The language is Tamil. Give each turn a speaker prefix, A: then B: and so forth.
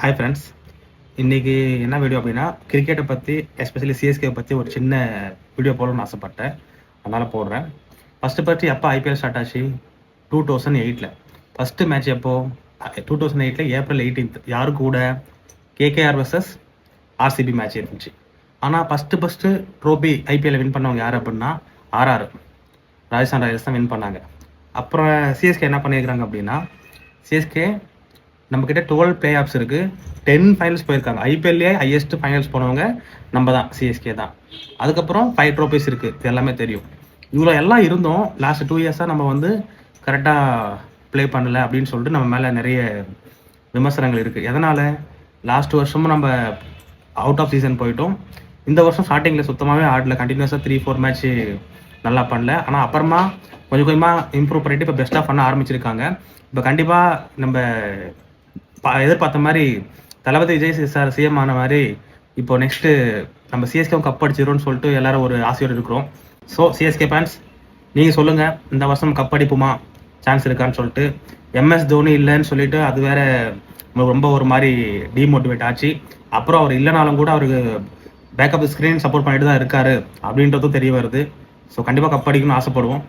A: ஹாய் ஃப்ரெண்ட்ஸ், இன்னைக்கு என்ன வீடியோ அப்படின்னா கிரிக்கெட்டை பற்றி எஸ்பெஷலி சிஎஸ்கே பற்றி ஒரு சின்ன வீடியோ போடணும்னு ஆசைப்பட்டேன். அதனால் போடுறேன். ஃபஸ்ட்டு எப்போ ஐபிஎல் ஸ்டார்ட் ஆச்சு? 2008. ஃபஸ்ட்டு மேட்ச் எப்போ? 2008 ஏப்ரல் 18 யாரு கூட? கேகேஆர் வர்சஸ் ஆர்சிபி மேட்ச் இருந்துச்சு. ஆனால் ஃபஸ்ட்டு ட்ரோபி ஐபிஎல்ல வின் பண்ணவங்க யார் அப்படின்னா ஆர்ஆர் ராஜஸ்தான் ராயல்ஸ் தான் வின் பண்ணாங்க. அப்புறம் சிஎஸ்கே என்ன பண்ணியிருக்கிறாங்க அப்படின்னா, சிஎஸ்கே நம்மக்கிட்ட 12 பிளே ஆஃப்ஸ் இருக்குது, 10 ஃபைனல்ஸ் போயிருக்காங்க. ஐபிஎல்லே ஹையஸ்ட் ஃபைனல்ஸ் போனவங்க நம்ம தான், சிஎஸ்கே தான். அதுக்கப்புறம் 5 ட்ரோஃபீஸ் இருக்குது, இது எல்லாமே தெரியும். இவ்வளோ எல்லாம் இருந்தோம், லாஸ்ட் 2 இயர்ஸாக நம்ம வந்து கரெக்டாக ப்ளே பண்ணலை அப்படின்னு சொல்லிட்டு நம்ம மேலே நிறைய விமர்சனங்கள் இருக்குது. எதனால்? லாஸ்ட் வருஷமும் நம்ம அவுட் ஆஃப் சீசன் போயிட்டோம். இந்த வருஷம் ஸ்டார்டிங்கில் சுத்தமாகவே ஆடல, கண்டினியூஸாக 3-4 மேட்ச் நல்லா பண்ணல. ஆனால் அப்புறமா கொஞ்சம் கொஞ்சமாக இம்ப்ரூவ் பண்ணிவிட்டு இப்போ பெஸ்ட்டாக பண்ண ஆரம்பிச்சிருக்காங்க. இப்போ கண்டிப்பாக நம்ம எதிர்பார்த்த மாதிரி தளபதி விஜய் சார் சிஎம் ஆன மாதிரி இப்போ நெக்ஸ்ட்டு நம்ம சிஎஸ்கே கப் அடிச்சிடும்னு சொல்லிட்டு எல்லாரும் ஒரு ஆசையோடு இருக்கிறோம். ஸோ சிஎஸ்கே ஃபேன்ஸ், நீங்கள் சொல்லுங்கள், இந்த வருஷம் கப் அடிப்புமா, சான்ஸ் இருக்கான்னு சொல்லிட்டு. எம்எஸ் தோனி இல்லைன்னு சொல்லிட்டு அது வேற ரொம்ப ஒரு மாதிரி டிமோட்டிவேட் ஆச்சு. அப்புறம் அவர் இல்லைனாலும் கூட அவருக்கு பேக்கப் ஸ்க்ரீன் சப்போர்ட் பண்ணிட்டு தான் இருக்காரு அப்படின்றதும் தெரிய வருது. ஸோ கண்டிப்பாக கப் அடிக்கணும்னு ஆசைப்படுவோம்.